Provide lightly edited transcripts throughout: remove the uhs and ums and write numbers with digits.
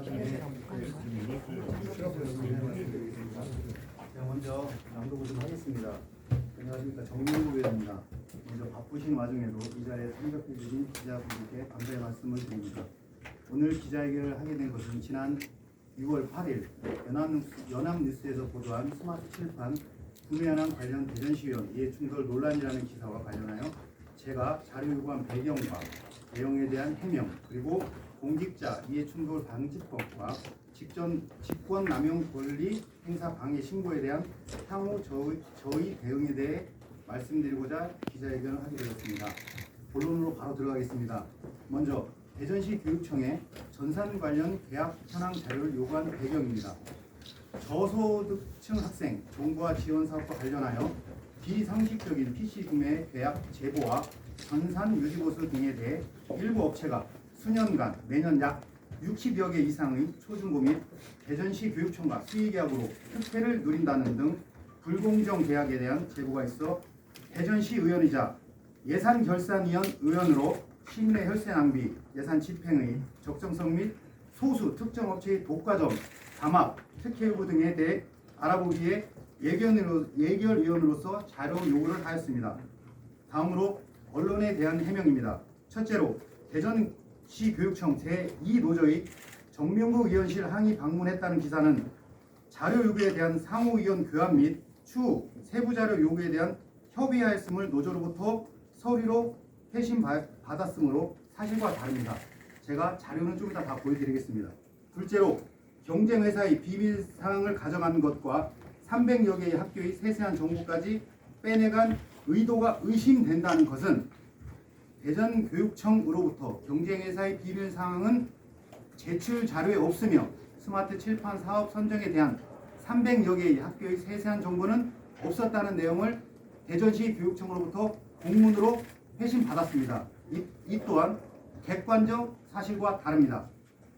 제가 먼저 낭독을 좀 하겠습니다. 안녕하십니까, 정민구 의원입니다. 먼저 바쁘신 와중에도 이 자리에 참석해 주신 기자분들께 감사의 말씀을 드립니다. 오늘 기자회견을 하게 된 것은 지난 6월 8일 연합뉴스에서 보도한 스마트 칠판 구매안항 관련 대전시의원 이해충돌 논란이라는 기사와 관련하여 제가 자료 요구한 배경과 내용에 대한 해명, 그리고 공직자 이해충돌 방지법과 직권남용 권리 행사 방해 신고에 대한 향후 저희 대응에 대해 말씀드리고자 기자회견을 하게 되었습니다. 본론으로 바로 들어가겠습니다. 먼저 대전시 교육청에 전산 관련 계약 현황 자료를 요구한 배경입니다. 저소득층 학생 정부와 지원 사업과 관련하여 비상식적인 PC 구매 계약 제보와 전산 유지보수 등에 대해 일부 업체가 수년간 매년 약 60여 개 이상의 초중고 및 대전시 교육청과 수의계약으로 혜택을 누린다는 등 불공정 계약에 대한 제보가 있어 대전시 의원이자 예산결산위원 의원으로 시민의 혈세 낭비, 예산 집행의 적정성 및 소수 특정 업체의 독과점, 담합, 특혜 여부 등에 대해 알아보기 위해 예결위원으로서 자료 요구를 하였습니다. 다음으로 언론에 대한 해명입니다. 첫째로 대전시 교육청 제2노조의 정명국 의원실 항의 방문했다는 기사는 자료 요구에 대한 상호 의견 교환 및 추후 세부 자료 요구에 대한 협의하였음을 노조로부터 서류로 회신 받았으므로 사실과 다릅니다. 제가 자료는 좀 이따 다 보여드리겠습니다. 둘째로 경쟁회사의 비밀사항을 가져간 것과 300여 개의 학교의 세세한 정보까지 빼내간 의도가 의심된다는 것은 대전교육청으로부터 경쟁회사의 비밀사항은 제출 자료에 없으며 스마트 칠판 사업 선정에 대한 300여 개의 학교의 세세한 정보는 없었다는 내용을 대전시 교육청으로부터 공문으로 회신받았습니다. 이 또한 객관적 사실과 다릅니다.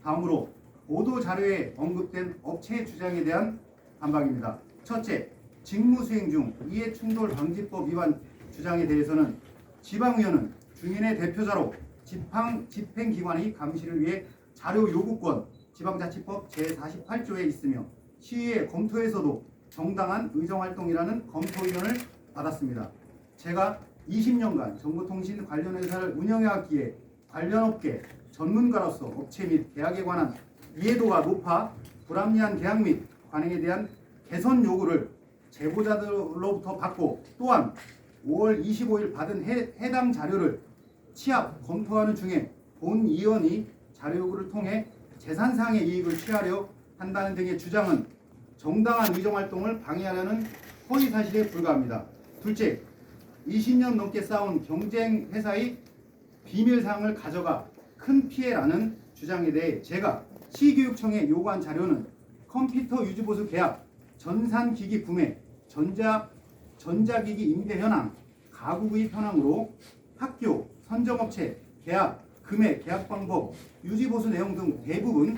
다음으로 보도 자료에 언급된 업체의 주장에 대한 반박입니다. 첫째, 직무수행 중 이해충돌 방지법 위반 주장에 대해서는 지방의원은 중인의 대표자로 집행기관의 감시를 위해 자료 요구권 지방자치법 제48조에 있으며 시의회 검토에서도 정당한 의정활동이라는 검토 의견을 받았습니다. 제가 20년간 정보통신 관련 회사를 운영해왔기에 관련 업계 전문가로서 업체 및 계약에 관한 이해도가 높아 불합리한 계약 및 관행에 대한 개선 요구를 제보자들로부터 받고, 또한 5월 25일 받은 해당 자료를 취합 검토하는 중에 본 의원이 자료 요구를 통해 재산상의 이익을 취하려 한다는 등의 주장은 정당한 의정활동을 방해하려는 허위사실에 불과합니다. 둘째, 20년 넘게 쌓아온 경쟁회사의 비밀사항을 가져가 큰 피해라는 주장에 대해 제가 시교육청에 요구한 자료는 컴퓨터 유지보수 계약, 전산기기 구매, 전자기기 임대 현황, 가구구입 현황으로 학교, 선정업체, 계약, 금액, 계약 방법, 유지보수 내용 등 대부분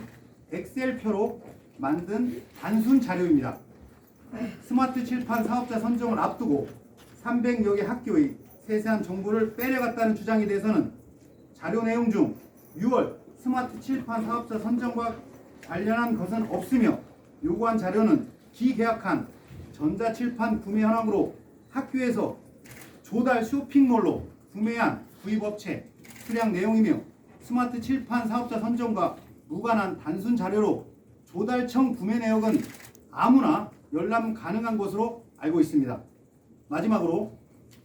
엑셀표로 만든 단순 자료입니다. 스마트 칠판 사업자 선정을 앞두고 300여 개 학교의 세세한 정보를 빼내갔다는 주장에 대해서는 자료 내용 중 6월 스마트 칠판 사업자 선정과 관련한 것은 없으며 요구한 자료는 기계약한 전자칠판 구매 현황으로 학교에서 조달 쇼핑몰로 구매한 구입업체 수량 내용이며 스마트 칠판 사업자 선정과 무관한 단순 자료로 조달청 구매 내역은 아무나 열람 가능한 것으로 알고 있습니다. 마지막으로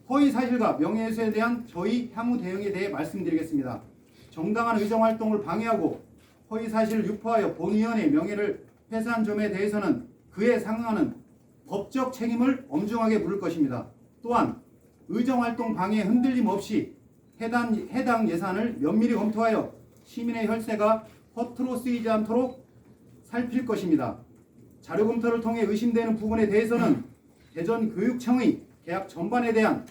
허위 사실과 명예훼손에 대한 저희 향후 대응에 대해 말씀드리겠습니다. 정당한 의정활동을 방해하고 허위 사실을 유포하여 본위원의 명예를 훼손한 점에 대해서는 그에 상응하는 법적 책임을 엄중하게 물을 것입니다. 또한 의정활동 방해에 흔들림 없이 해당 예산을 면밀히 검토하여 시민의 혈세가 허투루 쓰이지 않도록 살필 것입니다. 자료 검토를 통해 의심되는 부분에 대해서는 대전교육청의 계약 전반에 대한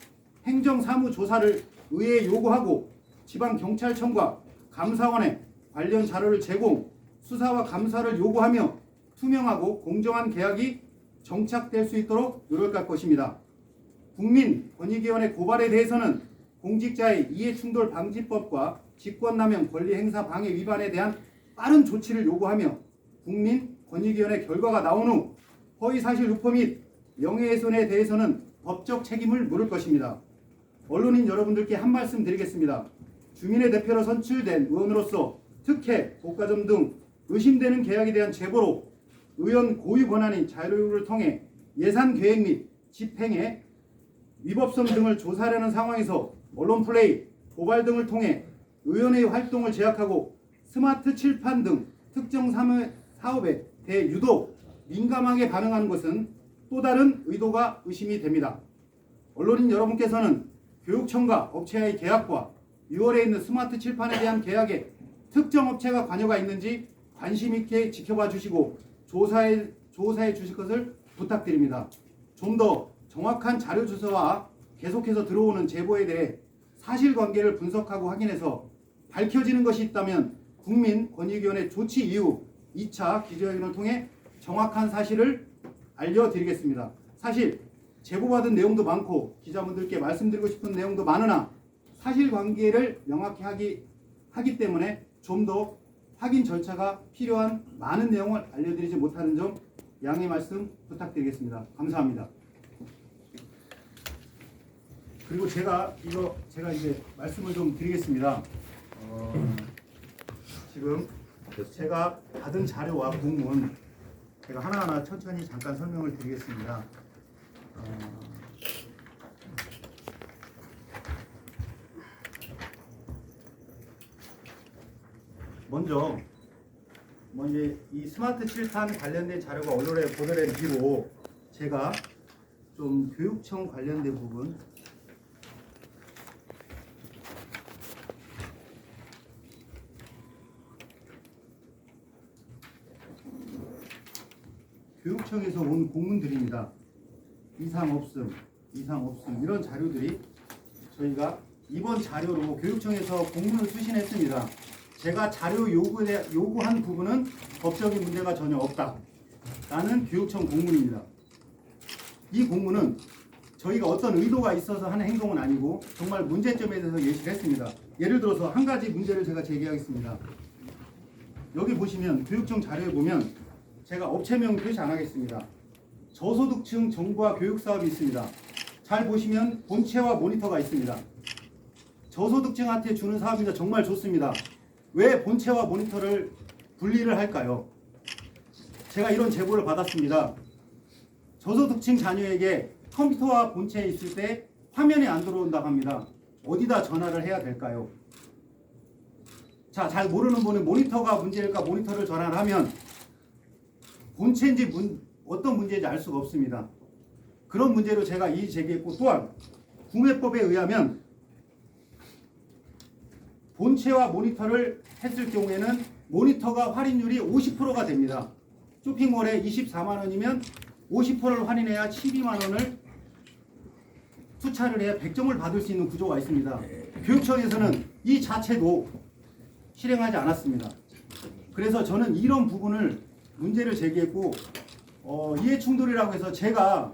행정사무조사를 의회에 요구하고 지방경찰청과 감사원에 관련 자료를 제공, 수사와 감사를 요구하며 투명하고 공정한 계약이 정착될 수 있도록 노력할 것입니다. 국민권익위원회 고발에 대해서는 공직자의 이해충돌 방지법과 직권남용 권리행사 방해 위반에 대한 빠른 조치를 요구하며 국민권익위원회 결과가 나온 후 허위사실 유포 및 명예훼손에 대해서는 법적 책임을 물을 것입니다. 언론인 여러분들께 한 말씀 드리겠습니다. 주민의 대표로 선출된 의원으로서 특혜, 고가점 등 의심되는 계약에 대한 제보로 의원 고유 권한인 자료를 통해 예산 계획 및 집행의 위법성 등을 조사하려는 상황에서 언론 플레이, 고발 등을 통해 의원의 활동을 제약하고 스마트 칠판 등 특정 사업에 대해 유독 민감하게 반응하는 것은 또 다른 의도가 의심이 됩니다. 언론인 여러분께서는 교육청과 업체와의 계약과 6월에 있는 스마트 칠판에 대한 계약에 특정 업체가 관여가 있는지 관심 있게 지켜봐 주시고 조사해 주실 것을 부탁드립니다. 좀 더 정확한 자료 주소와 계속해서 들어오는 제보에 대해 사실관계를 분석하고 확인해서 밝혀지는 것이 있다면 국민권익위원회 조치 이후 2차 기자회견을 통해 정확한 사실을 알려드리겠습니다. 사실 제보받은 내용도 많고 기자분들께 말씀드리고 싶은 내용도 많으나 사실관계를 명확히 하기 때문에 좀 더 확인 절차가 필요한 많은 내용을 알려드리지 못하는 점 양해 말씀 부탁드리겠습니다. 감사합니다. 그리고 제가 이제 말씀을 좀 드리겠습니다. 지금 제가 받은 자료와 공문 제가 하나하나 천천히 잠깐 설명을 드리겠습니다. 먼저 이 스마트 칠판 관련된 자료가 언론에 보도된 뒤로 제가 좀 교육청 관련된 부분 교육청에서 온 공문들입니다. 이상 없음 이런 자료들이 저희가 이번 자료로 교육청에서 공문을 수신했습니다. 제가 자료 요구한 부분은 법적인 문제가 전혀 없다. 라는 교육청 공문입니다. 이 공문은 저희가 어떤 의도가 있어서 하는 행동은 아니고 정말 문제점에 대해서 예시를 했습니다. 예를 들어서 한 가지 문제를 제가 제기하겠습니다. 여기 보시면 교육청 자료에 보면 제가 업체명 표시 안 하겠습니다. 저소득층 정부와 교육 사업이 있습니다. 잘 보시면 본체와 모니터가 있습니다. 저소득층한테 주는 사업이다. 정말 좋습니다. 왜 본체와 모니터를 분리를 할까요? 제가 이런 제보를 받았습니다. 저소득층 자녀에게 컴퓨터와 본체에 있을 때 화면에 안 들어온다고 합니다. 어디다 전화를 해야 될까요? 자, 잘 모르는 분은 모니터가 문제일까 모니터를 전화를 하면 본체인지 어떤 문제인지 알 수가 없습니다. 그런 문제로 제가 이의 제기했고 또한 구매법에 의하면 본체와 모니터를 했을 경우에는 모니터가 할인율이 50%가 됩니다. 쇼핑몰에 24만 원이면 50%를 할인해야 12만 원을 투차를 해야 100점을 받을 수 있는 구조가 있습니다. 교육청에서는 이 자체도 실행하지 않았습니다. 그래서 저는 이런 부분을 문제를 제기했고 이해충돌이라고 해서 제가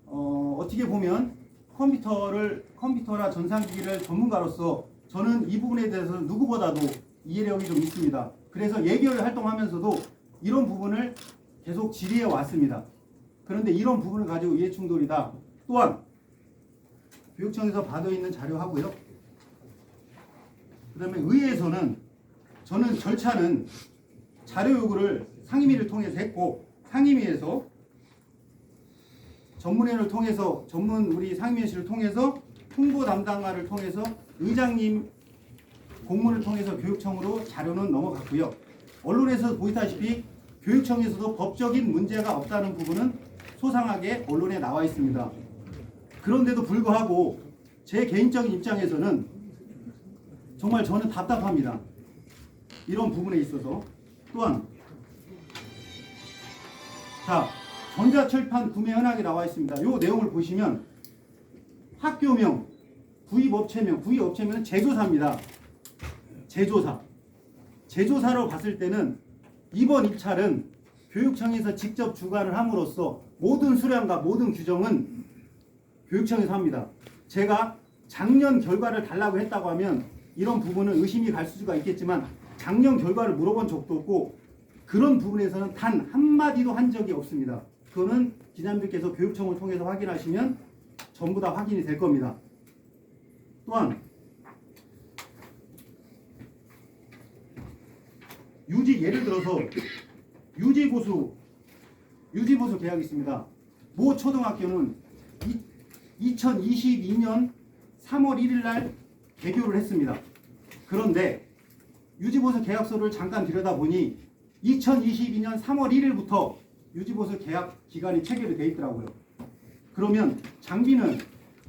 어떻게 보면 컴퓨터나 전산기기를 전문가로서 저는 이 부분에 대해서 누구보다도 이해력이 좀 있습니다. 그래서 예결 활동하면서도 이런 부분을 계속 질의해 왔습니다. 그런데 이런 부분을 가지고 이해충돌이다. 또한 교육청에서 받아있는 자료하고요. 그 다음에 의회에서는 저는 절차는 자료 요구를 상임위를 통해서 했고 상임위에서 전문회의를 통해서 우리 상임위원실을 통해서 홍보 담당관을 통해서 의장님 공문을 통해서 교육청으로 자료는 넘어갔고요. 언론에서 보시다시피 교육청에서도 법적인 문제가 없다는 부분은 소상하게 언론에 나와 있습니다. 그런데도 불구하고 제 개인적인 입장에서는 정말 저는 답답합니다. 이런 부분에 있어서 또한 자 전자철판 구매 현황이 나와 있습니다. 이 내용을 보시면 학교명, 구입업체명 제조사입니다. 제조사로 봤을 때는 이번 입찰은 교육청에서 직접 주관을 함으로써 모든 수량과 모든 규정은 교육청에서 합니다. 제가 작년 결과를 달라고 했다고 하면 이런 부분은 의심이 갈 수가 있겠지만 작년 결과를 물어본 적도 없고 그런 부분에서는 단 한마디도 한 적이 없습니다. 그거는 기자님들께서 교육청을 통해서 확인하시면 전부 다 확인이 될 겁니다. 또한 예를 들어서 유지보수 계약이 있습니다. 모 초등학교는 2022년 3월 1일 날 개교를 했습니다. 그런데 유지보수 계약서를 잠깐 들여다보니 2022년 3월 1일부터 유지보수 계약 기간이 체결이 되어 있더라고요. 그러면 장비는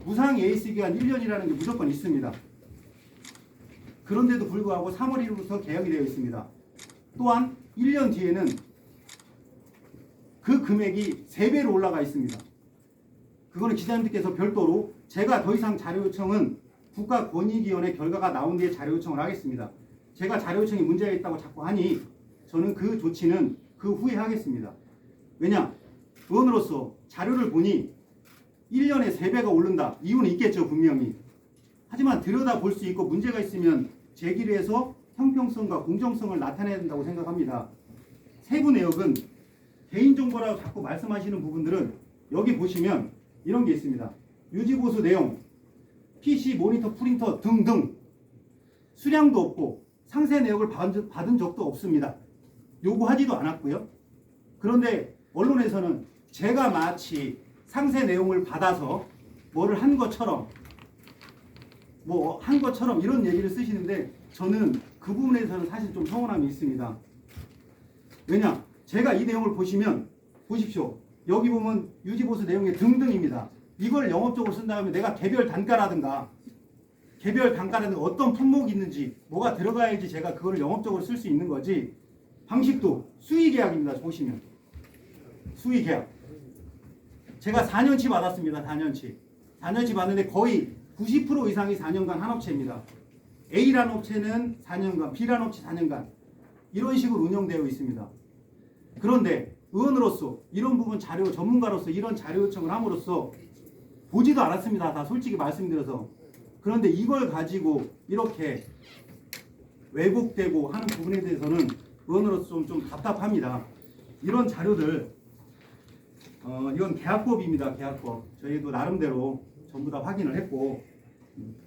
무상 AS 기간 1년이라는 게 무조건 있습니다. 그런데도 불구하고 3월 1일부터 계약이 되어 있습니다. 또한 1년 뒤에는 그 금액이 3배로 올라가 있습니다. 그거는 기자님들께서 별도로 제가 더 이상 자료 요청은 국가권익위원회 결과가 나온 뒤에 자료 요청을 하겠습니다. 제가 자료 요청이 문제가 있다고 자꾸 하니 저는 그 조치는 그 후에 하겠습니다. 왜냐? 의원으로서 자료를 보니 1년에 3배가 오른다. 이유는 있겠죠, 분명히. 하지만 들여다볼 수 있고 문제가 있으면 제기를 해서 형평성과 공정성을 나타내야 된다고 생각합니다. 세부 내역은 개인정보라고 자꾸 말씀하시는 부분들은 여기 보시면 이런 게 있습니다. 유지보수 내용, PC, 모니터, 프린터 등등 수량도 없고 상세 내역을 받은 적도 없습니다. 요구하지도 않았고요. 그런데 언론에서는 제가 마치 상세 내용을 받아서 뭐를 한 것처럼 이런 얘기를 쓰시는데 저는 그 부분에서는 사실 좀 서운함이 있습니다. 왜냐? 제가 이 내용을 보시면 보십시오. 여기 보면 유지보수 내용이 등등입니다. 이걸 영업적으로 쓴다면 내가 개별 단가라든가 어떤 품목이 있는지 뭐가 들어가야지 제가 그거를 영업적으로 쓸 수 있는 거지. 방식도 수의계약입니다. 보시면 수의계약 제가 4년치 받았습니다. 4년치 받는데 거의 90% 이상이 4년간 한 업체입니다. A라는 업체는 4년간, B라는 업체 4년간 이런 식으로 운영되어 있습니다. 그런데 의원으로서 이런 부분 자료 전문가로서 이런 자료 요청을 함으로써 보지도 않았습니다. 다 솔직히 말씀드려서. 그런데 이걸 가지고 이렇게 왜곡되고 하는 부분에 대해서는 의원으로서 좀 답답합니다. 이런 자료들 이건 계약법입니다. 계약법. 저희도 나름대로 전부 다 확인을 했고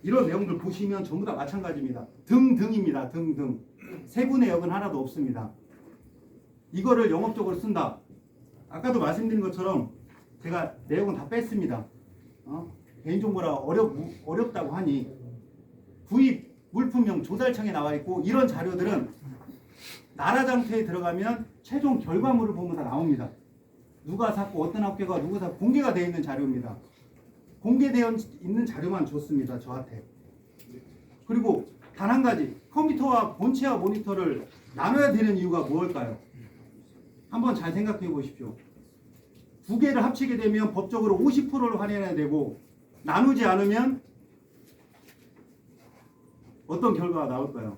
이런 내용들 보시면 전부 다 마찬가지입니다. 등등입니다. 등등. 세부 내역은 하나도 없습니다. 이거를 영업적으로 쓴다. 아까도 말씀드린 것처럼 제가 내용은 다 뺐습니다. 개인정보라 어렵다고 하니 구입 물품명 조달청에 나와 있고 이런 자료들은 나라장터에 들어가면 최종 결과물을 보면 다 나옵니다. 누가 샀고 어떤 학교가 누가 샀고 공개가 되어 있는 자료입니다. 공개되어 있는 자료만 줬습니다. 저한테. 그리고 단 한 가지 컴퓨터와 본체와 모니터를 나눠야 되는 이유가 무엇일까요? 한번 잘 생각해 보십시오. 두 개를 합치게 되면 법적으로 50%를 할인해야 되고 나누지 않으면 어떤 결과가 나올까요?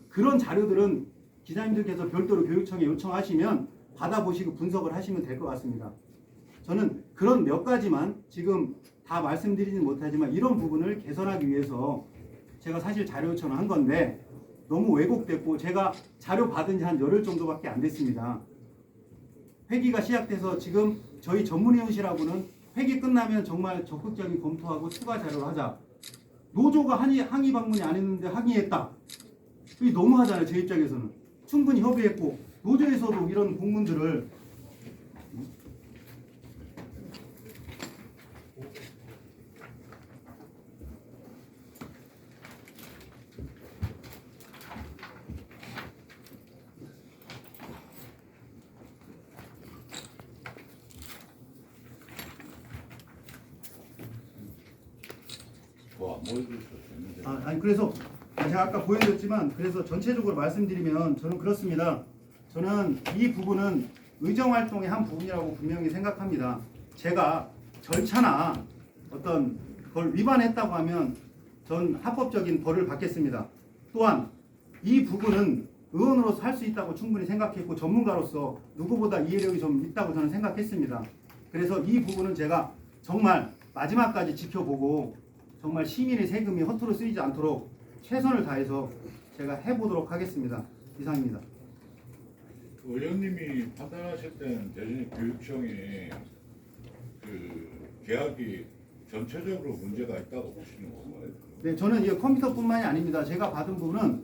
그런 자료들은 기자님들께서 별도로 교육청에 요청하시면 받아보시고 분석을 하시면 될 것 같습니다. 저는 그런 몇 가지만 지금 다 말씀드리진 못하지만 이런 부분을 개선하기 위해서 제가 사실 자료 요청을 한 건데 너무 왜곡됐고 제가 자료 받은 지 한 열흘 정도밖에 안 됐습니다. 회기가 시작돼서 지금 저희 전문위원실하고는 회기 끝나면 정말 적극적인 검토하고 추가 자료를 하자. 노조가 항의 방문이 안 했는데 항의했다. 이게 너무하잖아요. 제 입장에서는. 충분히 협의했고 노조에서도 이런 공문들을 아니 그래서 제가 아까 보여드렸지만 그래서 전체적으로 말씀드리면 저는 그렇습니다. 저는 이 부분은 의정활동의 한 부분이라고 분명히 생각합니다. 제가 절차나 어떤 걸 위반했다고 하면 전 합법적인 벌을 받겠습니다. 또한 이 부분은 의원으로서 할 수 있다고 충분히 생각했고 전문가로서 누구보다 이해력이 좀 있다고 저는 생각했습니다. 그래서 이 부분은 제가 정말 마지막까지 지켜보고 정말 시민의 세금이 허투루 쓰이지 않도록 최선을 다해서 제가 해보도록 하겠습니다. 이상입니다. 의원님이 판단하실 때는 대전교육청이 그 계약이 전체적으로 문제가 있다고 보시는 건가요? 네, 저는 이 컴퓨터뿐만이 아닙니다. 제가 받은 부분은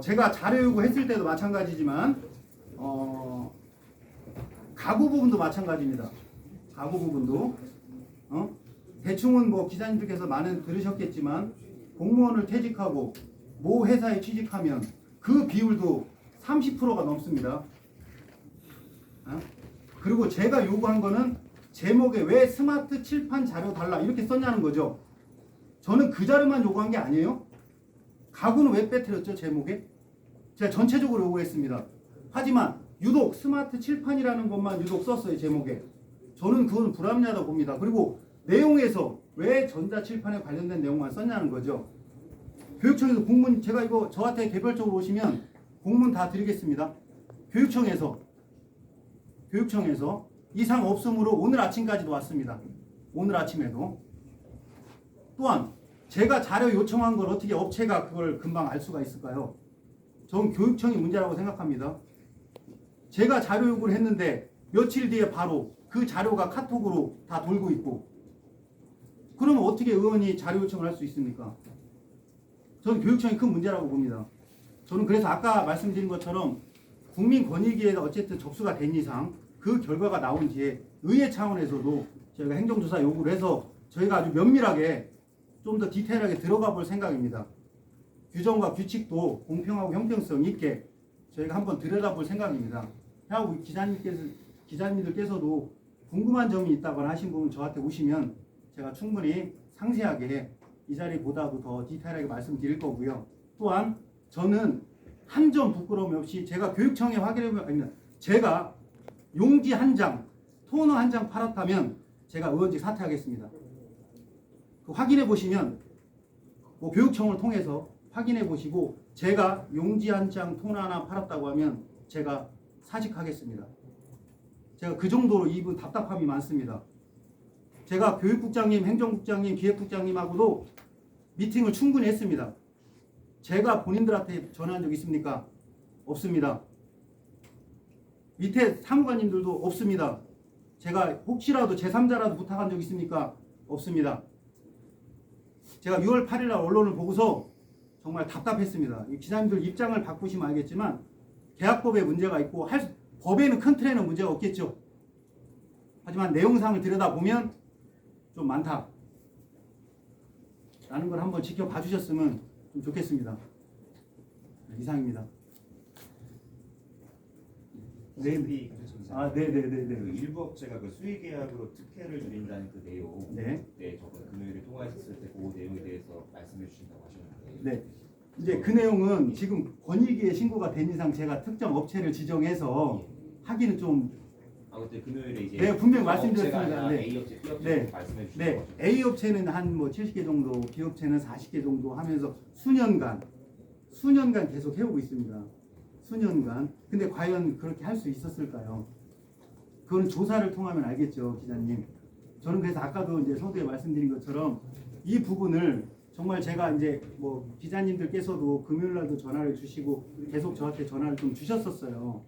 제가 자료 요구했을 때도 마찬가지지만 가구 부분도 마찬가지입니다. 가구 부분도 대충은 뭐 기자님들께서 많은 들으셨겠지만 공무원을 퇴직하고 모 회사에 취직하면 그 비율도 30%가 넘습니다. 그리고 제가 요구한 거는 제목에 왜 스마트 칠판 자료 달라 이렇게 썼냐는 거죠. 저는 그 자료만 요구한 게 아니에요. 가구는 왜 빼뜨렸죠, 제목에? 제가 전체적으로 요구했습니다. 하지만 유독 스마트 칠판이라는 것만 유독 썼어요, 제목에. 저는 그건 불합리하다고 봅니다. 그리고 내용에서 왜 전자칠판에 관련된 내용만 썼냐는 거죠. 교육청에서 공문, 제가 이거 저한테 개별적으로 오시면 공문 다 드리겠습니다. 교육청에서 이상 없음으로 오늘 아침까지도 왔습니다. 오늘 아침에도. 또한 제가 자료 요청한 걸 어떻게 업체가 그걸 금방 알 수가 있을까요? 저는 교육청이 문제라고 생각합니다. 제가 자료 요구를 했는데 며칠 뒤에 바로 그 자료가 카톡으로 다 돌고 있고, 그러면 어떻게 의원이 자료 요청을 할 수 있습니까? 저는 교육청이 큰 문제라고 봅니다. 저는 그래서 아까 말씀드린 것처럼 국민권익위에 어쨌든 접수가 된 이상 그 결과가 나온 뒤에 의회 차원에서도 저희가 행정조사 요구를 해서 저희가 아주 면밀하게 좀 더 디테일하게 들어가 볼 생각입니다. 규정과 규칙도 공평하고 형평성 있게 저희가 한번 들여다볼 생각입니다. 하고 기자님들께서도 궁금한 점이 있다거나 하신 부분 저한테 오시면 제가 충분히 상세하게 이 자리보다도 더 디테일하게 말씀드릴 거고요. 또한 저는 한 점 부끄러움이 없이 제가 교육청에 확인해보면, 제가 용지 한 장, 토너 한 장 팔았다면 제가 의원직 사퇴하겠습니다. 그 확인해 보시면 뭐 교육청을 통해서 확인해 보시고 제가 용지 한 장, 토너 하나 팔았다고 하면 제가 사직하겠습니다. 제가 그 정도로 이분 답답함이 많습니다. 제가 교육국장님, 행정국장님, 기획국장님하고도 미팅을 충분히 했습니다. 제가 본인들한테 전화한 적 있습니까? 없습니다. 밑에 사무관님들도 없습니다. 제가 혹시라도 제3자라도 부탁한 적 있습니까? 없습니다. 제가 6월 8일 날 언론을 보고서 정말 답답했습니다. 기자님들 입장을 바꾸시면 알겠지만 계약법에 문제가 있고 법에는 큰 틀에는 문제가 없겠죠. 하지만 내용상을 들여다보면 좀 많다 라는 걸 한번 지켜봐 주셨으면 좀 좋겠습니다. 이상입니다. 네. 네네네네. 그 일부 업체가 그 수의 계약으로 특혜를 드린다는 그 내용, 네. 저번 금요일에 통화했을 때 그 내용에 대해서 말씀해 주신다고 하셨는데, 네. 이제 그 내용은 지금 권익위에 신고가 된 이상 제가 특정 업체를 지정해서 하기는 좀 그때 금요일에 이제 네, 분명히 말씀드렸습니다. 네. A 업체, B 업체 네. 말씀해 주신 네, 거죠. A 업체는 한 뭐 70개 정도, B 업체는 40개 정도 하면서 수년간 계속 해오고 있습니다. 수년간. 근데 과연 그렇게 할 수 있었을까요? 그건 조사를 통하면 알겠죠, 기자님. 저는 그래서 아까도 이제 서두에 말씀드린 것처럼 이 부분을 정말 제가 이제 뭐 기자님들께서도 금요일 날도 전화를 주시고 계속 저한테 전화를 좀 주셨었어요.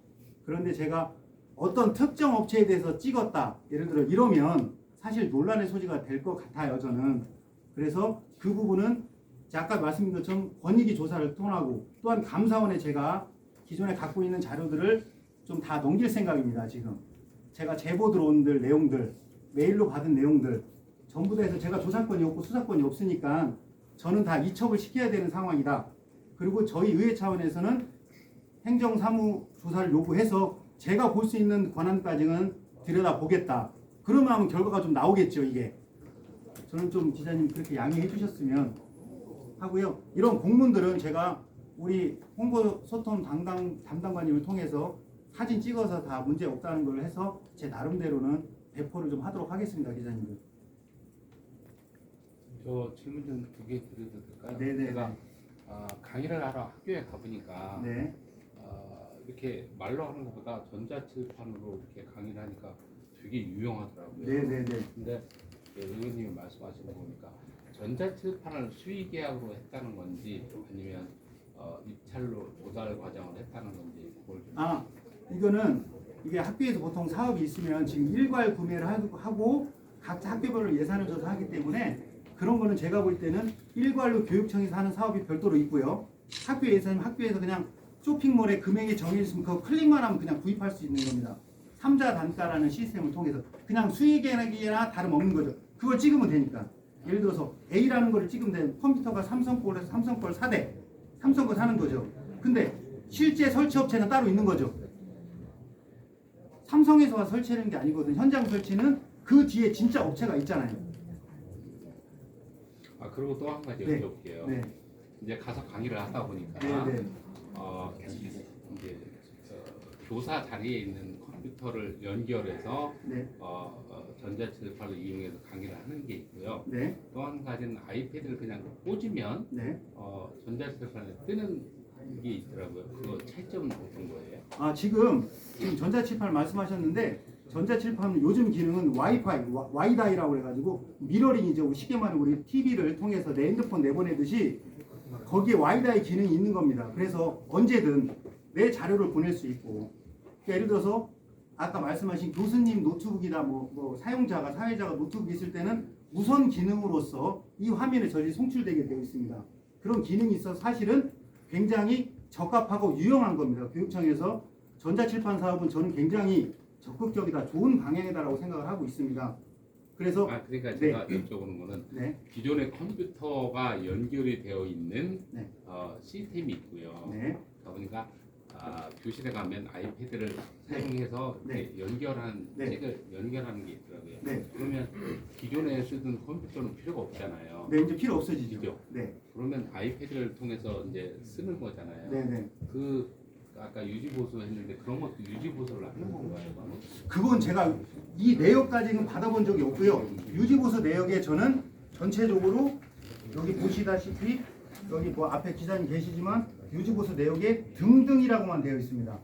그런데 제가 어떤 특정 업체에 대해서 찍었다, 예를 들어 이러면 사실 논란의 소지가 될 것 같아요, 저는. 그래서 그 부분은 아까 말씀드린 것처럼 권익위 조사를 통하고 또한 감사원에 제가 기존에 갖고 있는 자료들을 좀 다 넘길 생각입니다. 지금 제가 제보 들어온 내용들, 메일로 받은 내용들 전부 다 해서 제가 조사권이 없고 수사권이 없으니까 저는 다 이첩을 시켜야 되는 상황이다. 그리고 저희 의회 차원에서는 행정사무 조사를 요구해서 제가 볼 수 있는 권한까지는 들여다보겠다. 그러면 하면 결과가 좀 나오겠죠, 이게. 저는 좀 기자님 그렇게 양해해 주셨으면 하고요. 이런 공문들은 제가 우리 홍보소통 담당관님을 통해서 사진 찍어서 다 문제 없다는 걸 해서 제 나름대로는 배포를 좀 하도록 하겠습니다, 기자님들. 저 질문 좀 두 개 드려도 될까요? 네네. 제가 강의를 하러 학교에 가보니까 네. 이렇게 말로 하는 것보다 전자칠판으로 이렇게 강의를 하니까 되게 유용하더라고요. 네네네. 근데 의원님이 말씀하시는 거 보니까 전자칠판을 수의 계약으로 했다는 건지 아니면 입찰로 조달 과정을 했다는 건지 그걸 좀 아, 이거는 이게 학교에서 보통 사업이 있으면 지금 일괄 구매를 하고 각자 학교별로 예산을 줘서 하기 때문에 그런 거는 제가 볼 때는 일괄로 교육청에서 하는 사업이 별도로 있고요. 학교에서는 학교에서 그냥 쇼핑몰에 금액이 정해졌으면 그거 클릭만 하면 그냥 구입할 수 있는 겁니다. 3자 단가라는 시스템을 통해서 그냥 수익액이나 다름없는 거죠. 그걸 찍으면 되니까. 예를 들어서 A라는 거를 찍으면 되는 컴퓨터가 삼성 거에서 삼성 걸 사대. 삼성 거 사는 거죠. 근데 실제 설치업체는 따로 있는 거죠. 삼성에서 설치하는 게 아니거든. 현장 설치는 그 뒤에 진짜 업체가 있잖아요. 그리고 또 한 가지 네. 여쭤볼게요. 네. 이제 가서 강의를 하다 보니까 네, 네. 이제 교사 자리에 있는 컴퓨터를 연결해서 네. 전자칠판을 이용해서 강의를 하는 게 있고요. 네. 또 한 가지는 아이패드를 그냥 꽂으면 네. 전자칠판에 뜨는 게 있더라고요. 그거 차이점은 어떤 거예요? 지금 전자칠판 말씀하셨는데 전자칠판 요즘 기능은 와이파이, 와이다이라고 해가지고 미러링이죠. 쉽게 말하면 우리 TV를 통해서 내 핸드폰 내보내듯이 거기에 와이다이 기능이 있는 겁니다. 그래서 언제든 내 자료를 보낼 수 있고 그러니까 예를 들어서 아까 말씀하신 교수님 노트북이나 뭐 사용자가 사회자가 노트북 있을 때는 우선 기능으로서 이 화면에 저절로 송출되게 되어 있습니다. 그런 기능이 있어서 사실은 굉장히 적합하고 유용한 겁니다. 교육청에서 전자칠판 사업은 저는 굉장히 적극적이다, 좋은 방향이다라고 생각을 하고 있습니다. 그래서 그러니까 네. 제가 여쭤보는 거는 네, 기존의 컴퓨터가 연결이 되어 있는 네. 시스템이 있고요. 네, 그러다 보니까 교실에 가면 아이패드를 사용해서 네. 이렇게 연결하는 네. 책을 연결하는 게 있더라고요. 네. 그러면 기존에 쓰던 컴퓨터는 필요가 없잖아요. 네, 이제 필요 없어지죠. 그죠? 네, 그러면 아이패드를 통해서 이제 쓰는 거잖아요. 네, 네. 그 아까 유지보수 했는데 그런 것도 유지보수를 하는 건가요? 그건 제가 이 내역까지는 받아본 적이 없고요. 유지보수 내역에 저는 전체적으로 여기 보시다시피 여기 뭐 앞에 기사님 계시지만 유지보수 내역에 등등이라고만 되어 있습니다.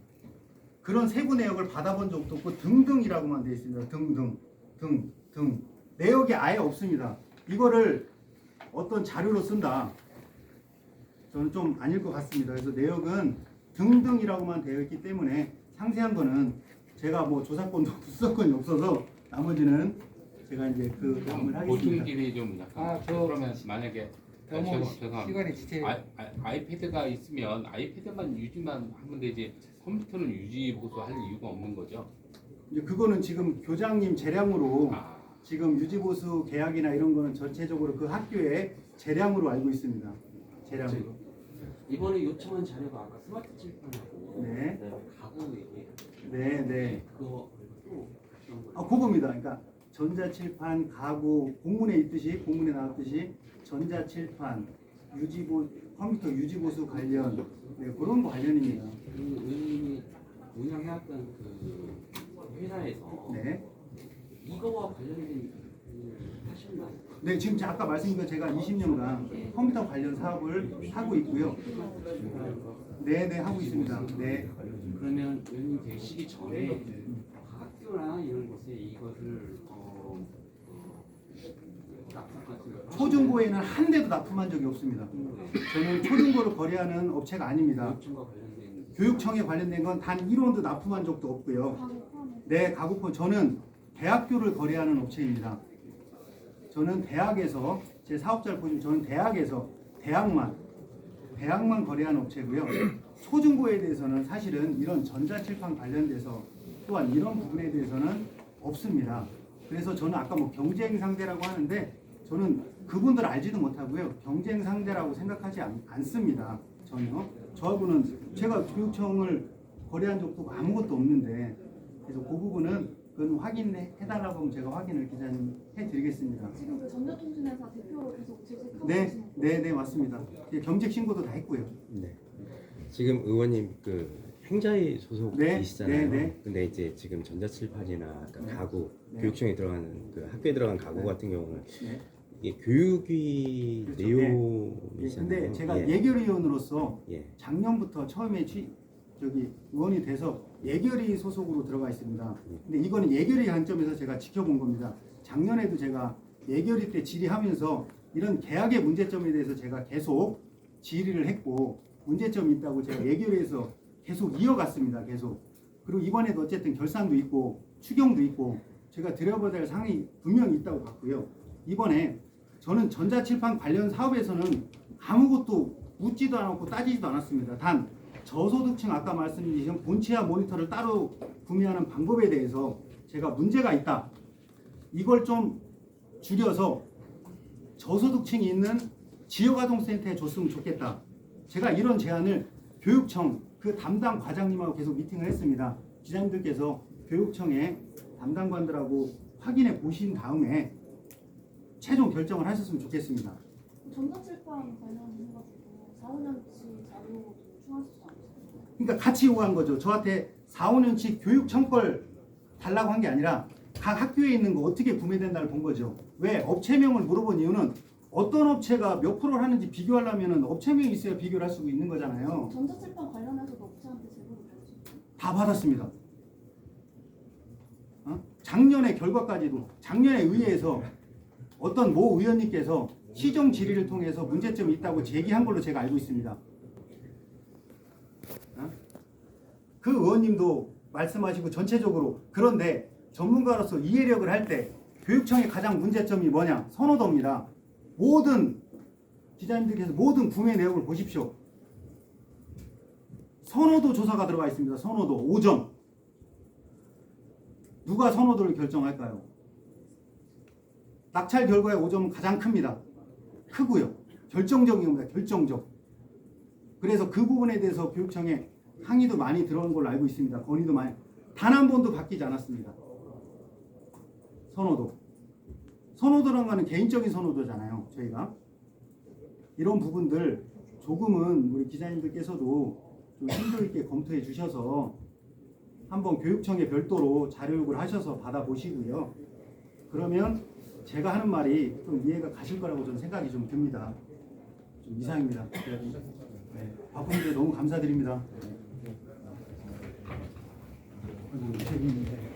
그런 세부 내역을 받아본 적도 없고 등등이라고만 되어 있습니다. 등등 내역이 아예 없습니다. 이거를 어떤 자료로 쓴다. 저는 좀 아닐 것 같습니다. 그래서 내역은 등등이라고만 되어 있기 때문에 상세한 거는 제가 뭐 조사권도 수사권이 없어서 나머지는 제가 이제 그 다음을 하겠습니다. 보충질이 좀 약간 그러면 만약에 너무 죄송합니다. 시간이 지체. 아이패드가 있으면 아이패드만 유지만 하면 되지 컴퓨터는 유지 보수할 이유가 없는 거죠. 이제 그거는 지금 교장님 재량으로 아, 지금 유지보수 계약이나 이런 거는 전체적으로 그 학교의 재량으로 알고 있습니다. 재량으로. 이번에 요청한 자료가 아까 스마트 칠판하고 네. 그다음에 가구 얘기 네, 네. 그거 또 어떤 거? 그겁니다. 그러니까 전자칠판, 가구, 공문에 있듯이 공문에 나왔듯이 전자칠판, 컴퓨터 유지보수 관련 네, 그런 거 관련입니다. 그 의원님이 운영해왔던 그 회사에서 네. 이거와 관련된 하셨나요? 네, 지금 아까 말씀드린 거 제가 20년간 컴퓨터 관련 사업을 하고 있고요. 네, 네 하고 있습니다. 네. 그러면 의원님 되시기 전에 학교나 이런 곳에 이것을 납품 같은 거 초중고에는 한 대도 납품한 적이 없습니다. 저는 초중고를 거래하는 업체가 아닙니다. 요청과 관련된 교육청에 관련된 건 단 1원도 납품한 적도 없고요. 네, 가구폰 저는 대학교를 거래하는 업체입니다. 저는 대학에서 제 사업자를 보시면 저는 대학에서 대학만 거래하는 업체고요. 초중고에 대해서는 사실은 이런 전자칠판 관련돼서 또한 이런 부분에 대해서는 없습니다. 그래서 저는 아까 뭐 경쟁 상대라고 하는데 저는 그분들 알지도 못하고요. 경쟁 상대라고 생각하지 않습니다. 전혀. 저하고는 제가 교육청을 거래한 적도 아무것도 없는데 그래서 그 부분은 그건 확인해달라고 하면 제가 확인을 기자님 해드리겠습니다. 지금 그 전자통신회사 대표로 계속 재직하고 네, 계신 네, 네 맞습니다. 경직 신고도 다 했고요. 네. 지금 의원님 그 행자위 소속이시잖아요. 네, 네. 근데 이제 지금 전자칠판이나 네. 가구, 네. 교육청에 들어가는 그 학교에 들어간 가구 네. 같은 경우는 네. 이게 교육위 그렇죠. 내용이잖아요. 근데 제가 예. 예결위원으로서 예. 작년부터 처음에 의원이 돼서 예결위 소속으로 들어가 있습니다. 근데 이거는 예결위 관점에서 제가 지켜본 겁니다. 작년에도 제가 예결위 때 질의하면서 이런 계약의 문제점에 대해서 제가 계속 질의를 했고 문제점이 있다고 제가 얘기를 해서 계속 이어갔습니다. 계속. 그리고 이번에도 어쨌든 결산도 있고 추경도 있고 제가 드려봐야 될 사항이 분명히 있다고 봤고요. 이번에 저는 전자칠판 관련 사업에서는 아무것도 묻지도 않았고 따지지도 않았습니다. 단 저소득층 아까 말씀드린 본체와 모니터를 따로 구매하는 방법에 대해서 제가 문제가 있다. 이걸 좀 줄여서 저소득층이 있는 지역아동센터에 줬으면 좋겠다. 제가 이런 제안을 교육청 그 담당 과장님하고 계속 미팅을 했습니다. 기자님들께서 교육청의 담당관들하고 확인해 보신 다음에 최종 결정을 하셨으면 좋겠습니다. 전자칠판 관련해가지고 4, 5년치 자료도 요청하시지 않으셨어요? 그러니까 같이 요구한 거죠. 저한테 4, 5년치 교육청 걸 달라고 한 게 아니라 각 학교에 있는 거 어떻게 구매된다를 본 거죠. 왜? 업체명을 물어본 이유는 어떤 업체가 몇 프로를 하는지 비교하려면 업체명이 있어야 비교를 할 수 있는 거잖아요. 전자칠판 관련해서도 업체한테 제보를 받으셨어요? 다 받았습니다. 작년의 결과까지도 작년에 의회에서 어떤 모 의원님께서 시정 질의를 통해서 문제점이 있다고 제기한 걸로 제가 알고 있습니다. 그 의원님도 말씀하시고 전체적으로 그런데 전문가로서 이해력을 할 때 교육청의 가장 문제점이 뭐냐? 선호도입니다. 모든 기자님들께서 모든 구매 내역을 보십시오. 선호도 조사가 들어가 있습니다. 선호도 5점. 누가 선호도를 결정할까요? 낙찰 결과의 5점은 가장 큽니다. 크고요. 결정적인 겁니다. 결정적. 그래서 그 부분에 대해서 교육청에 항의도 많이 들어온 걸로 알고 있습니다. 건의도 많이. 단 한 번도 바뀌지 않았습니다. 선호도. 선호도라는 거는 개인적인 선호도잖아요. 저희가. 이런 부분들 조금은 우리 기자님들께서도 좀 심도 있게 검토해 주셔서 한번 교육청에 별도로 자료 요구를 하셔서 받아보시고요. 그러면 제가 하는 말이 좀 이해가 가실 거라고 저는 생각이 좀 듭니다. 좀 이상입니다. 네, 바쁜데 너무 감사드립니다. 아이고, 책임인데.